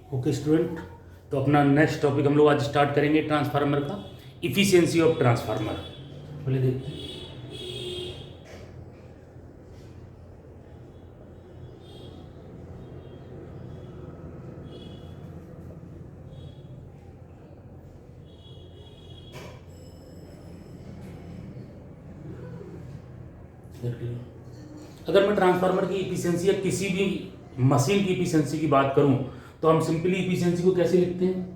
Okay student, तो अपना next topic हम लोग आज स्टार्ट करेंगे ट्रांसफार्मर का, इफिशियंसी ऑफ ट्रांसफार्मर। पहले देखते हैं। अगर मैं ट्रांसफार्मर की इफिशियंसी या किसी भी मशीन की इफिशियंसी की बात करूं तो हम सिंपली इफिशियंसी को कैसे लिखते हैं?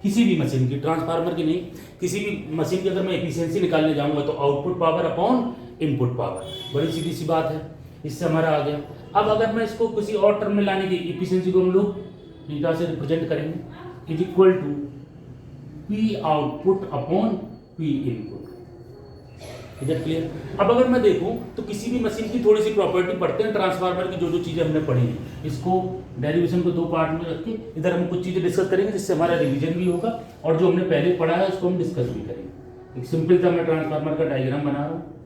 किसी भी मशीन की, ट्रांसफार्मर की नहीं, किसी भी मशीन की अगर मैं एफिशिएंसी निकालने जाऊंगा तो output power upon input power, बड़ी सीधी सी बात है। इससे हमारा आ गया। अब अगर मैं इसको किसी और टर्म में लाने की, एफिशिएंसी को हम लोग थीटा से रिप्रेजेंट करेंगे, is equal to P output upon P input. Is it clear? अब अगर मैं देखूं तो किसी भी मशीन की थोड़ी सी प्रॉपर्टी पढ़ते हैं, ट्रांसफार्मर की जो जो चीजें हमने पढ़ी हैं, इसको डेरिवेशन को दो पार्ट में रख के इधर हम कुछ चीजें डिस्कस करेंगे जिससे हमारा रिवीजन भी होगा और जो हमने पहले पढ़ा है उसको हम डिस्कस भी करेंगे। एक सिंपल सा मैं ट्रांसफार्मर का डायग्राम बना रहा हूँ।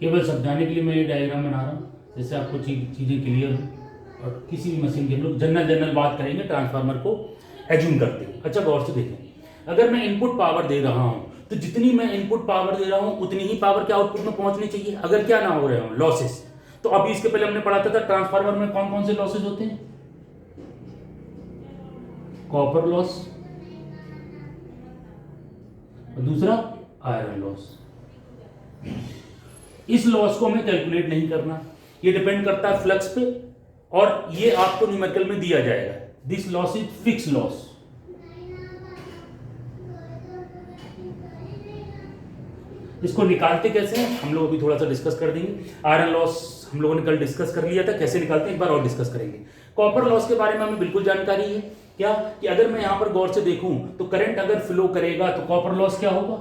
केवल समझाने के लिए मैं ये डायग्राम बना रहा हूँ जिससे आपको चीज़ें क्लियर हो। और किसी भी मशीन की हम लोग जनरल बात करेंगे, ट्रांसफार्मर को एज्यूम करते हैं। अच्छा गौर से देखें, अगर मैं इनपुट पावर दे रहा हूँ तो जितनी मैं इनपुट पावर दे रहा हूँ उतनी ही पावर क्या आउटपुट में पहुंचनी चाहिए, अगर क्या ना हो रहे हो लॉसेस। तो अभी इसके पहले हमने पढ़ा था ट्रांसफार्मर में कौन कौन से लॉसेस होते हैं? कॉपर लॉस और दूसरा आयरन लॉस। इस लॉस को हमें कैलकुलेट नहीं करना, ये डिपेंड करता है फ्लक्स पे और ये आपको न्यूमेरिकल में दिया जाएगा। This loss is fix loss. इसको निकालते कैसे हैं हम लोग अभी थोड़ा सा डिस्कस कर देंगे। आयरन लॉस हम लोगों ने कल डिस्कस कर लिया था, कैसे निकालते हैं एक बार और डिस्कस करेंगे। कॉपर लॉस के बारे में हमें बिल्कुल जानकारी है क्या, कि अगर मैं यहां पर गौर से देखूं तो करंट अगर फ्लो करेगा तो कॉपर लॉस क्या होगा?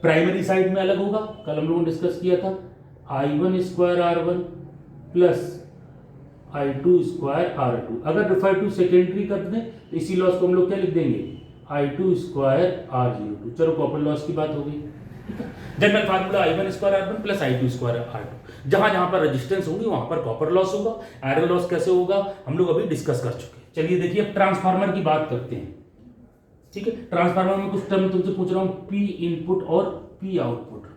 प्राइमरी साइड में अलग होगा, कल हम लोगों ने डिस्कस किया था, I1 square R1 plus I2 square R2। अगर R2 सेकेंडरी कर दें तो इसी लॉस को हम लोग क्या लिख देंगे, I2 स्क्वायर R02। चलो कॉपर लॉस की बात हो गई। General formula I1 square R1 plus I2 square R2। जहां जहां पर रेजिस्टेंस होगी वहां पर कॉपर लॉस होगा। आयरन लॉस कैसे होगा हम लोग अभी डिस्कस कर चुके हैं। चलिए देखिए अब ट्रांसफार्मर की बात करते हैं। ठीक है, ट्रांसफार्मर में कुछ टर्म तुमसे पूछ रहा हूं, पी इनपुट और P output.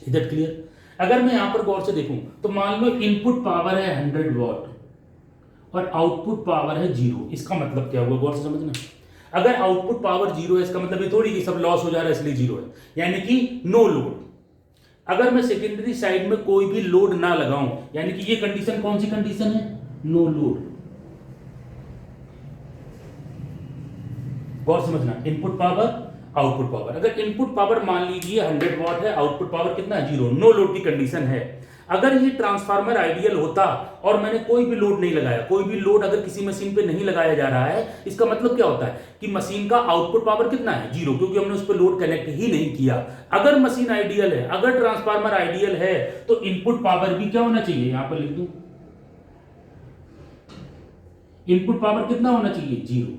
Is that clear? अगर मैं यहां पर गौर से देखूं तो मान लो इनपुट पावर है 100 वॉट और आउटपुट पावर है 0। इसका मतलब क्या हुआ, गौर से समझना। अगर आउटपुट पावर 0 है इसका मतलब ये थोड़ी कि सब लॉस हो जा रहा है इसलिए 0 है, यानी कि नो लोड। अगर मैं सेकेंडरी साइड में कोई भी लोड ना लगाऊं, यानी कि ये कंडीशन कौन सी कंडीशन है, नो लोड। गौर समझना, इनपुट पावर आउटपुट पावर। अगर इनपुट पावर मान लीजिए 100 वॉट है, आउटपुट पावर कितना है, 0, नो लोड की कंडीशन है। अगर ये ट्रांसफार्मर आइडियल होता और मैंने कोई भी लोड नहीं लगाया, कोई भी लोड अगर किसी मशीन पे नहीं लगाया जा रहा है, इसका मतलब क्या होता है कि मशीन का आउटपुट पावर कितना है, 0, क्योंकि हमने उस पर लोड कनेक्ट ही नहीं किया। अगर मशीन आइडियल है, अगर ट्रांसफार्मर आइडियल है तो इनपुट पावर भी क्या होना चाहिए, यहां पर लिख दूं, इनपुट पावर कितना होना चाहिए, 0।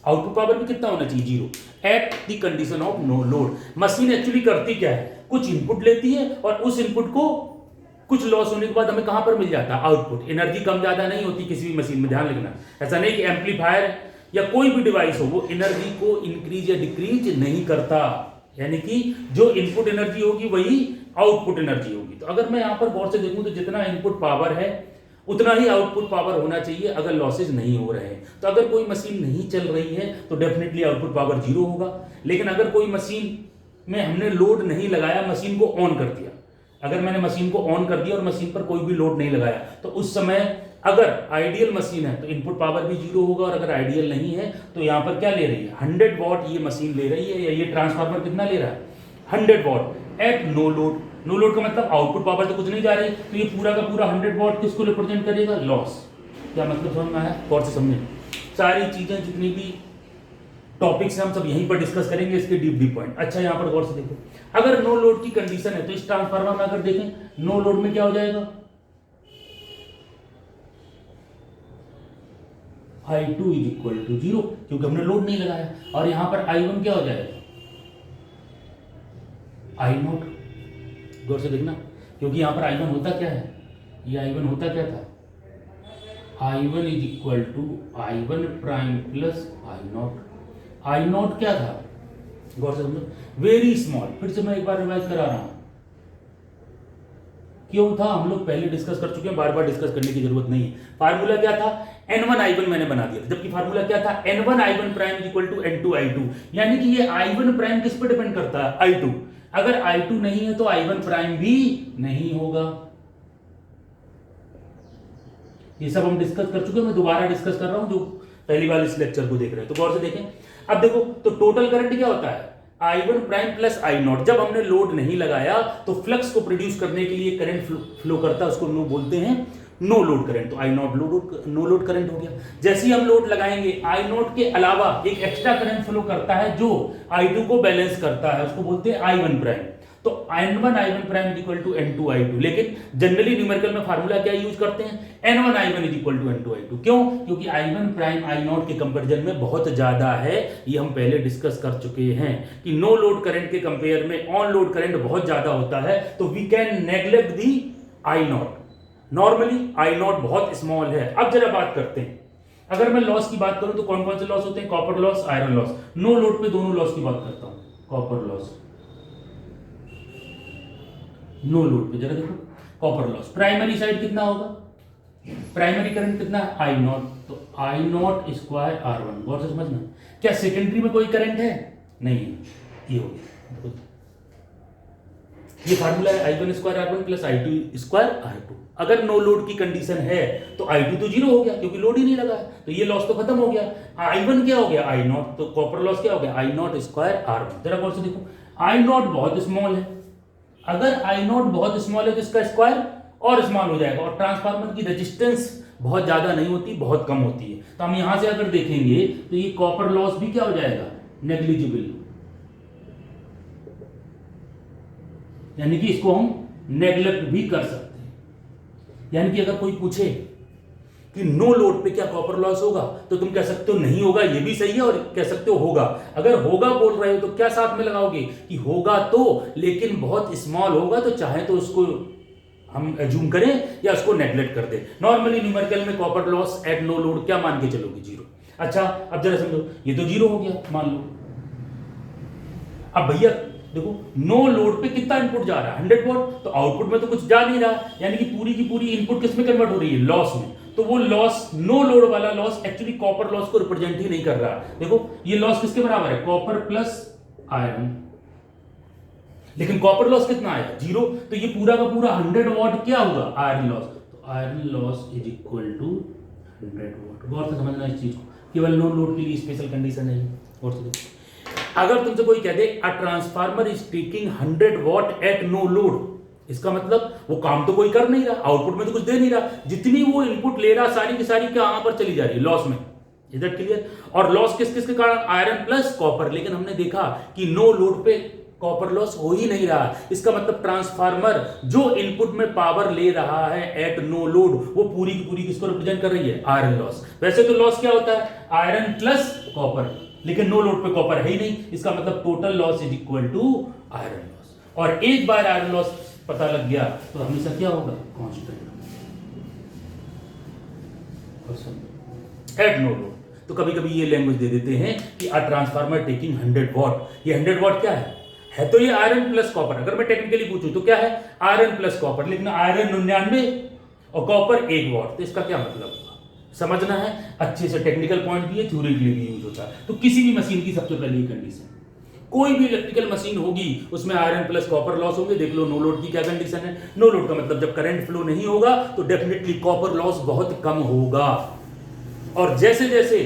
आउटपुट पावर भी कितना होना चाहिए, 0 at the condition of no load. Machine actually करती क्या है, कुछ इनपुट लेती है और उस इनपुट को कुछ लॉस होने के बाद हमें कहां पर मिल जाता है, आउटपुट। एनर्जी कम ज्यादा नहीं होती किसी भी मशीन में, ध्यान रखना। ऐसा नहीं कि एम्पलीफायर या कोई भी डिवाइस हो वो एनर्जी को इंक्रीज या डिक्रीज नहीं करता, यानी कि जो इनपुट एनर्जी होगी वही आउटपुट एनर्जी होगी। तो अगर मैं यहां पर गौर से देखूं तो जितना इनपुट पावर है उतना ही आउटपुट पावर होना चाहिए अगर लॉसेज नहीं हो रहे हैं। तो अगर कोई मशीन नहीं चल रही है तो डेफिनेटली आउटपुट पावर 0 होगा। लेकिन अगर कोई मशीन में हमने लोड नहीं लगाया, मशीन को ऑन कर दिया अगर मैंने मशीन को ऑन कर दिया और मशीन पर कोई भी लोड नहीं लगाया तो उस समय अगर आइडियल मशीन है तो इनपुट पावर भी जीरो होगा, और अगर आइडियल नहीं है तो यहाँ पर क्या ले रही है 100 वॉट ये मशीन ले रही है, या ये ट्रांसफार्मर कितना ले रहा है 100 watt at no load. No load का मतलब आउटपुट पावर तो कुछ नहीं जा रही, तो ये पूरा का पूरा 100 वॉट किसको रिप्रेजेंट करेगा, लॉस। क्या मतलब समझ में आया, गौर से समझें। सारी चीजें जितनी भी टॉपिक्स हम सब यहीं पर डिस्कस करेंगे, इसके डीप पॉइंट। अच्छा यहाँ पर गौर से देखो, अगर नो लोड की कंडीशन है तो इस ट्रांसफार्मर में अगर देखें नो लोड में क्या हो जाएगा I2 इज इक्वल टू 0, क्योंकि हमने लोड नहीं लगाया। और यहां पर I1 क्या हो जाएगा I0। गौर से देखना, क्योंकि यहां पर I1 होता क्या है, ये I1 होता क्या था I1 is equal to I1 prime plus I0। I0 क्या था, गौर से समझो, वेरी स्मॉल। फिर से मैं एक बार रिवाइज करा रहा हूं, क्यों था हम लोग पहले डिस्कस कर चुके हैं, बार बार डिस्कस करने की जरूरत नहीं है। फार्मूला क्या था N1 I1 मैंने बना दिया, जबकि फार्मूला क्या था N1 I1 prime is equal to N2 I2, यानी कि ये I1 प्राइम किस पर डिपेंड करता है I2। अगर I2 नहीं है तो I1 प्राइम भी नहीं होगा। ये सब हम डिस्कस कर चुके हैं, मैं दोबारा डिस्कस कर रहा हूं जो पहली बार इस लेक्चर को देख रहे हैं। तो गौर से देखें, अब देखो तो टोटल करंट क्या होता है I1 प्राइम प्लस I0। जब हमने लोड नहीं लगाया तो फ्लक्स को प्रोड्यूस करने के लिए करंट फ्लो करता है, उसको नो बोलते हैं नो लोड करंट। तो I0 नो लोड करंट हो गया। जैसे ही हम लोड लगाएंगे I0 के अलावा एक एक्स्ट्रा करंट फ्लो करता है जो I2 को बैलेंस करता है, उसको बोलते हैं I1 प्राइम। तो N1 I1 prime is equal to N2 I2, लेकिन जनरली न्यूमेरिकल में फार्मूला क्या यूज करते हैं N1 I1 is equal to N2 I2। क्यों, क्योंकि I1 प्राइम I0 के कंपैरिजन में बहुत ज्यादा है। ये हम पहले डिस्कस कर चुके हैं कि नो लोड करंट के कंपेयर में ऑन लोड करंट बहुत ज्यादा होता है, तो we can neglect the I0। Normally I0 बहुत स्मॉल है। अब जरा बात करते हैं, अगर मैं लॉस की बात करूं तो कौन कौन से लॉस होते हैं, copper loss, iron loss. No load पे दोनों लॉस की बात करता हूं, कॉपर लॉस, नो लोड पे जरा देखो कॉपर लॉस। प्राइमरी साइड कितना होगा, प्राइमरी करंट कितना है I0, तो I0 स्क्वायर R1। गौर से समझना, क्या सेकेंडरी में कोई करंट है, नहीं है, ये हो गया। ये फार्मूला है I1 square R1 plus I2 square R2। अगर नो लोड की कंडीशन है तो I2 तो जीरो हो गया क्योंकि लोड ही नहीं लगा है, तो ये लॉस तो खत्म हो गया। I1 क्या हो गया I0, तो कॉपर लॉस क्या हो गया I0 स्क्वायर R1। जरा गौर से देखो, I0 बहुत स्मॉल है, अगर I0 बहुत स्मॉल है तो इसका स्क्वायर और स्मॉल हो जाएगा, और ट्रांसफार्मर की रेजिस्टेंस बहुत ज्यादा नहीं होती, बहुत कम होती है। तो हम यहां से अगर देखेंगे तो ये कॉपर लॉस भी क्या हो जाएगा नेग्लिजिबल, यानी कि इसको हम नेग्लेक्ट भी कर सकते हैं। यानी कि अगर कोई पूछे कि नो लोड पे क्या कॉपर लॉस होगा, तो तुम कह सकते हो नहीं होगा, ये भी सही है, और कह सकते हो होगा। अगर होगा बोल रहे हो तो क्या साथ में लगाओगे कि होगा तो, लेकिन बहुत स्मॉल होगा, तो चाहे तो उसको हम एज्यूम करें या उसको नेग्लेक्ट कर दे। नॉर्मली न्यूमेरिकल में copper loss at no load क्या मान के चलोगे, जीरो। अच्छा अब जरा समझो, ये तो जीरो हो गया मान लो। अब भैया देखो नो लोड पे कितना इनपुट जा रहा है 100 वॉट, तो आउटपुट में तो कुछ जा नहीं रहा, यानी कि पूरी की पूरी इनपुट किस में कन्वर्ट हो रही है, लॉस में। तो वो लॉस, नो लोड वाला लॉस एक्चुअली कॉपर लॉस को रिप्रेजेंट ही नहीं कर रहा। देखो ये लॉस किसके बराबर है, कॉपर प्लस आयरन, लेकिन कॉपर लॉस कितना आया, जीरो। तो ये पूरा का पूरा 100 वॉट क्या होगा, आयरन लॉस। तो iron loss is equal to 100 watt. गौर से समझना इस चीज को, केवल नो लोड के लिए स्पेशल कंडीशन है। गौर से अगर तुमसे कोई कह दे a transformer is taking 100 watt at no load, इसका मतलब वो काम तो कोई कर नहीं रहा, आउटपुट में तो कुछ दे नहीं रहा, जितनी वो इनपुट ले रहा सारी की सारी कहां पर चली जा रही है, लॉस में। Is that clear. और लॉस किस किस के कारण, आयरन प्लस कॉपर। लेकिन हमने देखा कि नो लोड पे कॉपर लॉस हो ही नहीं रहा, इसका मतलब ट्रांसफार्मर जो इनपुट में पावर ले रहा है एट नो लोड, वो पूरी की पूरी किसको रिप्रेजेंट कर रही है, आयरन लॉस। वैसे तो लॉस क्या होता है, आयरन प्लस कॉपर, लेकिन नो लोड पे कॉपर है ही नहीं, इसका मतलब total loss is equal to iron loss. और एक बार आयरन लॉस पता लग गया तो हमेशा क्या होगा, कांस्टेंट एट नो लोड। तो कभी कभी ये लैंग्वेज दे देते हैं कि अ ट्रांसफार्मर टेकिंग 100 वॉट। ये 100 वॉट क्या है तो ये आयरन प्लस कॉपर। अगर मैं टेक्निकली पूछूं तो क्या है, आयरन प्लस कॉपर, लेकिन आयरन 99 और कॉपर 1 वॉट। तो इसका क्या मतलब समझना है अच्छे से, टेक्निकल पॉइंट भी है, थ्योरी के लिए भी यूज होता है। तो किसी भी मशीन की सबसे पहली कंडीशन कोई भी इलेक्ट्रिकल मशीन होगी उसमें आयरन प्लस कॉपर लॉस होंगे। देख लो नो लोड की क्या कंडीशन है। नो लोड का मतलब जब करंट फ्लो नहीं होगा तो डेफिनेटली कॉपर लॉस बहुत कम होगा। और जैसे जैसे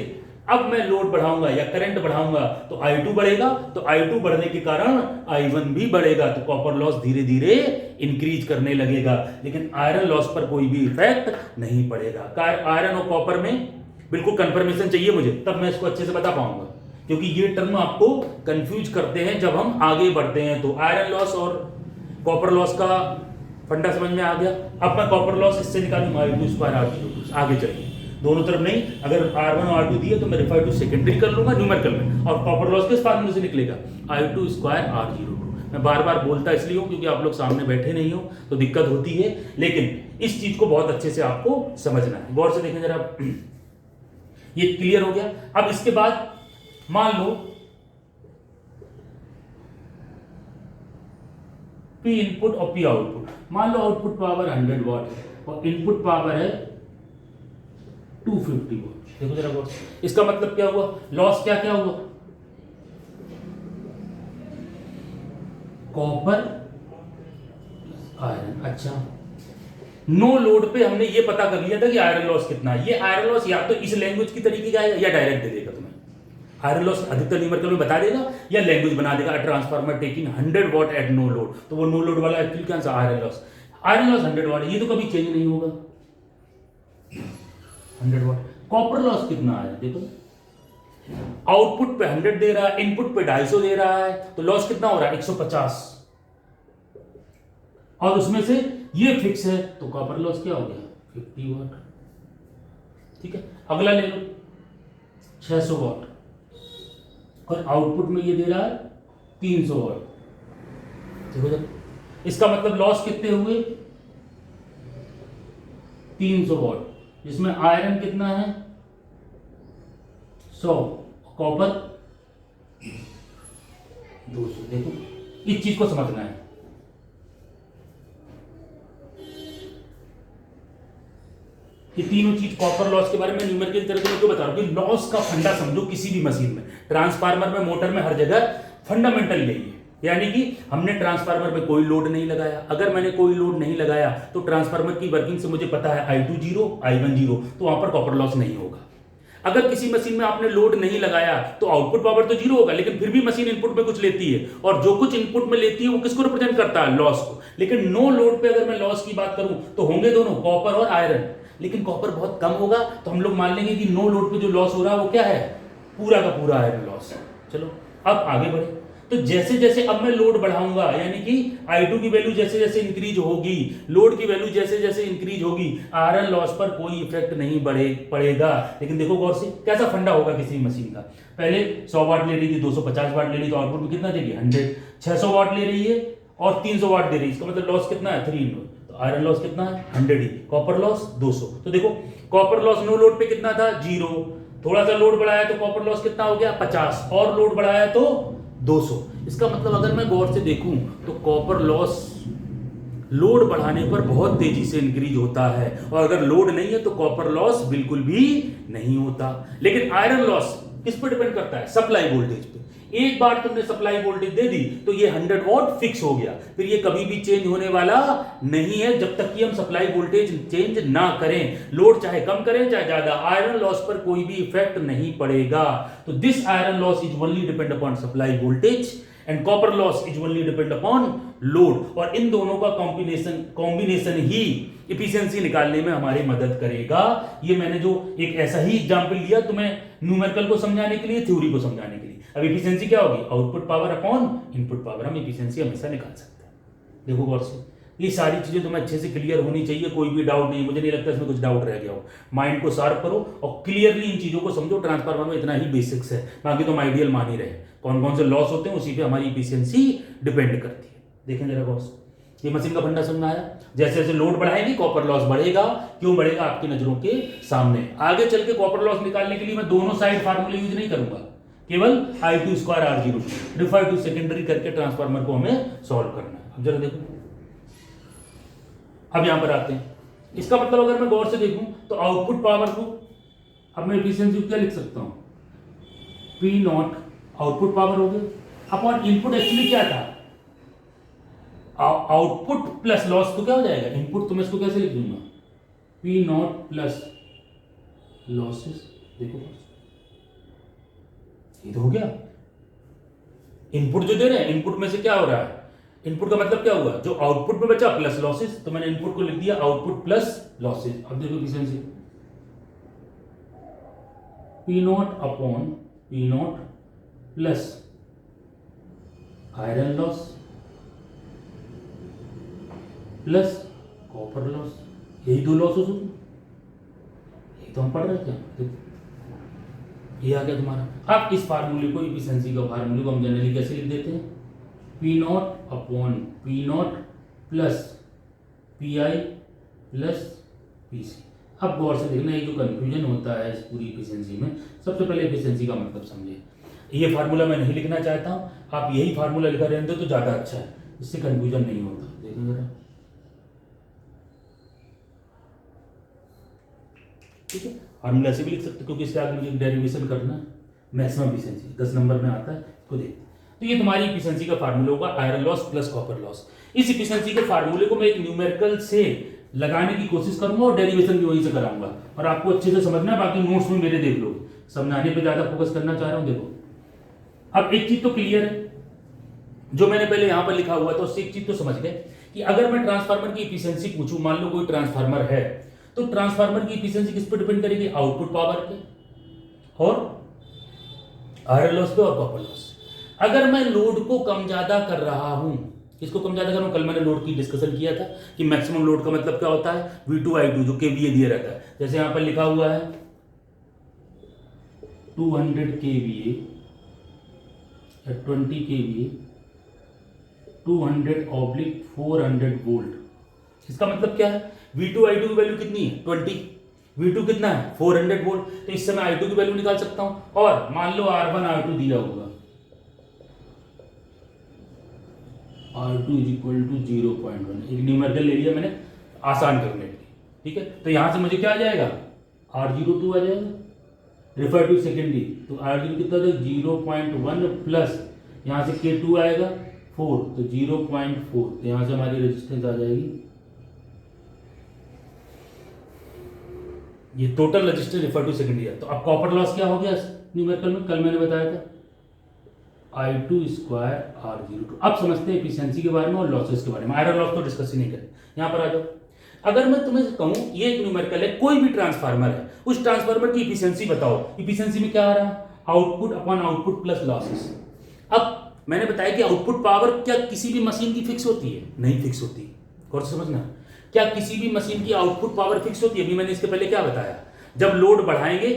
अब मैं लोड बढ़ाऊंगा या करंट बढ़ाऊंगा तो I2 बढ़ेगा, तो I2 बढ़ने के कारण I1 भी बढ़ेगा, तो कॉपर लॉस धीरे धीरे इंक्रीज करने लगेगा। लेकिन आयरन लॉस पर कोई भी इफेक्ट नहीं पड़ेगा। आयरन और कॉपर में बिल्कुल कंफर्मेशन चाहिए मुझे, तब मैं इसको अच्छे से बता पाऊंगा, क्योंकि ये टर्म आपको कंफ्यूज करते हैं जब हम आगे बढ़ते हैं। तो आयरन लॉस और कॉपर लॉस का फंडा समझ में आ गया। अब मैं कॉपर लॉस इससे निकालूंगा I2 स्क्वायर R0। आगे चलिए, दोनों तरफ नहीं, अगर R1 और R2 दिए तो मैं रेफर टू सेकेंडरी कर लूंगा न्यूमेरिकल में, और कॉपर लॉस किस फार्मूले से निकलेगा I2 स्क्वायर R02। मैं बार बार बोलता इसलिए हूं क्योंकि आप लोग सामने बैठे नहीं हो तो दिक्कत होती है, लेकिन इस चीज को बहुत अच्छे से आपको समझना है। गौर से देखें जरा, ये क्लियर हो गया। अब इसके बाद मान लो P इनपुट और P आउटपुट, मान लो आउटपुट पावर 100 वाट है और इनपुट पावर है 250 वाट। देखो जरा गौर से, इसका मतलब क्या हुआ, लॉस क्या क्या हुआ, कॉपर आयरन। अच्छा, नो लोड पे हमने ये पता कर लिया था कि आयरन लॉस कितना है। ये आयरन लॉस या तो इस लैंग्वेज की तरीके का है या डायरेक्ट दे देगा तुम्हें। आयरन लॉस अधिकतर न्यूमेरिकल में बता देगा या लैंग्वेज बना देगा, ट्रांसफार्मर टेकिंग 100 वाट एट नो लोड, तो वो नो लोड वाला एक्चुअली क्या answer, iron loss. Iron loss 100 वाट, ये तो कभी चेंज नहीं होगा 100 वाट। कॉपर लॉस कितना आया देखो, आउटपुट पे 100 दे रहा है, इनपुट पे 250 दे रहा है, तो लॉस कितना हो रहा है 150, और उसमें से ये फिक्स है तो कॉपर लॉस क्या हो गया 50 वाट। ठीक है, अगला ले लो 600 वाट और आउटपुट में ये दे रहा है 300 वाट। देखो जब, इसका मतलब लॉस कितने हुए 300 वाट, जिसमें आयरन कितना है 100, कॉपर 200। देखो इस चीज को समझना है। ये तीनों चीज कॉपर लॉस के बारे में न्यूमेरिकल की तरह से मैं क्यों बता रहा हूं कि लॉस का फंडा समझो किसी भी मशीन में, ट्रांसफार्मर में, मोटर में, हर जगह फंडामेंटल यही है। यानी कि हमने ट्रांसफार्मर में कोई लोड नहीं लगाया, अगर मैंने कोई लोड नहीं लगाया तो ट्रांसफार्मर की वर्किंग से मुझे पता है I2 0, I1 0, तो वहां पर कॉपर लॉस नहीं होगा। अगर किसी मशीन में आपने लोड नहीं लगाया तो आउटपुट पावर तो 0 होगा, लेकिन फिर भी मशीन इनपुट में कुछ लेती है, और जो कुछ इनपुट में लेती है वो किसको रिप्रेजेंट करता है, लॉस को। लेकिन नो लोड पे अगर मैं लॉस की बात करूं तो होंगे दोनों, कॉपर और आयरन, लेकिन कॉपर बहुत कम होगा, तो हम लोग मान लेंगे कि नो लोड पे जो लॉस हो रहा है वो क्या है, पूरा का पूरा आयरन लॉस। चलो अब आगे बढ़े, तो जैसे जैसे अब मैं लोड बढ़ाऊंगा, यानी कि I2 की वैल्यू जैसे जैसे इंक्रीज होगी, लोड की वैल्यू जैसे जैसे इंक्रीज होगी, आयरन लॉस पर कोई इफेक्ट नहीं पड़ेगा। लेकिन देखो गौर से, कैसा फंडा होगा किसी मशीन का, पहले 100 वाट ले रही थी, 250 वाट ले रही, तो आउटपुट में कितना देगी 100, 600 वाट ले रही है और 300 वाट दे रही है, इसका मतलब लॉस कितना है 3, तो आयरन लॉस कितना है 100 ही, कॉपर लॉस 200। तो देखो कॉपर लॉस नो लोड पे कितना था 0, थोड़ा सा लोड बढ़ाया तो कॉपर लॉस कितना हो गया 50, और लोड बढ़ाया तो 200। इसका मतलब अगर मैं गौर से देखूं तो कॉपर लॉस लोड बढ़ाने पर बहुत तेजी से इंक्रीज होता है, और अगर लोड नहीं है तो कॉपर लॉस बिल्कुल भी नहीं होता। लेकिन आयरन लॉस किस पर डिपेंड करता है, सप्लाई वोल्टेज पे। एक बार तुमने सप्लाई वोल्टेज दे दी तो ये 100 वॉट फिक्स हो गया, फिर ये कभी भी चेंज होने वाला नहीं है जब तक कि हम सप्लाई वोल्टेज चेंज ना करें। लोड चाहे कम करें चाहे ज्यादा, आयरन लॉस पर कोई भी इफेक्ट नहीं पड़ेगा। तो this iron loss is only depend upon supply voltage and copper loss is only depend upon load, और इन दोनों का कॉम्बिनेशन ही इफिशियंसी निकालने में हमारी मदद करेगा। ये मैंने जो एक ऐसा ही एग्जांपल लिया तुम्हें न्यूमेरिकल को समझाने के लिए, थ्योरी को समझाने के लिए। अब इफिशियंसी क्या होगी, output power upon input power, हम इफिशियंसी हमेशा निकाल सकते हैं। देखो गौर से, ये सारी चीजें तुम्हें अच्छे से क्लियर होनी चाहिए, कोई भी डाउट नहीं, मुझे नहीं लगता इसमें कुछ डाउट रह गया हो। माइंड को शार्प करो और क्लियरली इन चीजों को समझो। ट्रांसफार्मर में इतना ही बेसिक्स है, बाकी तुम आइडियल मान ही रहे। कौन कौन से लॉस होते हैं उसी पे हमारी इफिशियंसी डिपेंड करती है। देखें जरा गौर से, ये मशीन का फंडा समझ में आया। जैसे जैसे लोड बढ़ाएगी कॉपर लॉस बढ़ेगा, क्यों बढ़ेगा आपकी नजरों के सामने। आगे चल के कॉपर लॉस निकालने के लिए मैं दोनों साइड फार्मूले यूज नहीं करूंगा, केवल I2 square R0 refer to secondary करके ट्रांसफार्मर को हमें सॉल्व करना है। अब जरा देखो, अब यहां पर आते हैं। इसका मतलब अगर मैं गौर से देखूं तो आउटपुट पावर को अब मैं एफिशिएंसी क्या लिख सकता हूं, P नॉट आउटपुट पावर हो गया अपॉन इनपुट एक्चुअली क्या था, आउटपुट प्लस लॉस, तो क्या हो जाएगा इनपुट, तो मैं इसको कैसे लिख दूंगा, पी नॉट प्लस लॉसेस। देखो ये तो हो गया, इनपुट जो दे रहे हैं इनपुट में से क्या हो रहा है, इनपुट का मतलब क्या हुआ, जो आउटपुट में बचा प्लस लॉसेस, तो मैंने इनपुट को लिख दिया आउटपुट प्लस लॉसेस। अब देखो efficiency, P not upon P not plus iron loss plus copper loss, यही दो लॉस हो सकते, यही तो हम पढ़ रहे थे। ये आ गया तुम्हारा। अब इस फार्मूले को, एफिशिएंसी का फार्मूले को हम जनरली कैसे लिख देते हैं, P not upon P not plus P I plus P C. अब गौर से देखना, ये जो कंफ्यूजन होता है इस पूरी एफिशिएंसी में, सबसे पहले एफिशिएंसी का मतलब समझिए। ये फार्मूला मैं नहीं लिखना चाहता हूँ, आप यही फार्मूला लिखा रहने दो तो ज़्यादा अच्छा है, इससे कंफ्यूजन नहीं होता। देखो जरा, ठीक है, फार्मूला ऐसे भी लिख सकते क्योंकि इससे आगे मुझे डेरिवेशन करना है। मैक्सिमम एफिशिएंसी 10 नंबर में आता है, इसको देखते हैं। तो ये तुम्हारी एफिशिएंसी का फार्मूला होगा, iron loss plus copper loss. इस एफिशिएंसी के फार्मूले को मैं एक न्यूमेरिकल से लगाने की कोशिश करूंगा और डेरिवेशन भी वहीं से कराऊंगा, और आपको अच्छे से समझना है, बाकी नोट्स में मेरे देख लो, समझाने पे ज्यादा फोकस करना चाह रहा हूं। देखो अब एक चीज तो क्लियर है, जो मैंने पहले यहां पर लिखा हुआ था उससे एक चीज तो समझ गए कि अगर मैं ट्रांसफार्मर की एफिशिएंसी पूछूं, मान लो कोई ट्रांसफार्मर है, तो ट्रांसफार्मर की एफिशिएंसी किस पर डिपेंड करेगी, आउटपुट पावर पे और आयरन लॉस पे और कॉपर लॉस। अगर मैं लोड को कम ज्यादा कर रहा हूं, किसको कम ज्यादा कर रहा हूं, कल मैंने लोड की डिस्कशन किया था कि मैक्सिमम लोड का मतलब क्या होता है, V2 I2 जो केवीए दिया रहता है। जैसे यहां पर लिखा हुआ है 200 केवीए या 20 केवीए 200/400 वोल्ट। इसका मतलब क्या है, V2 I2 की वैल्यू कितनी है 20, V2 कितना है 400 वोल्ट, तो इससे मैं I2 की वैल्यू निकाल सकता हूं। और मान लो R1 R2 दिया होगा, R2 = 0.1, एक न्यूमेरिकल ले लिया मैंने आसान करने के लिए, ठीक है। तो यहां से मुझे क्या आ जाएगा, R02 आ जाएगा, रेफर टू सेकेंडरी, तो R0 कितना था 0.1 प्लस यहां से K2 आएगा 4, तो 0.4, तो यहां से हमारी रेजिस्टेंस आ जाएगी, ये total resistance refer to secondary है। तो अब कॉपर लॉस क्या हो गया न्यूमेरिकल में, कल मैंने बताया था I2² R02। अब समझते हैं एफिशिएंसी के बारे में और लॉसेस के बारे में। आयरन लॉस तो डिस्कस ही नहीं करें, यहां पर आ जाओ। अगर मैं तुम्हें कहूं ये एक न्यूमेरिकल है, कोई भी ट्रांसफार्मर है, उस ट्रांसफार्मर की एफिशिएंसी बताओ, एफिशिएंसी में क्या आ रहा है, output upon output plus losses. अब मैंने बताया कि आउटपुट पावर क्या किसी भी मशीन की फिक्स होती है, नहीं फिक्स होती, और समझना, क्या किसी भी मशीन की आउटपुट पावर फिक्स होती है। अभी मैंने इसके पहले क्या बताया, जब लोड बढ़ाएंगे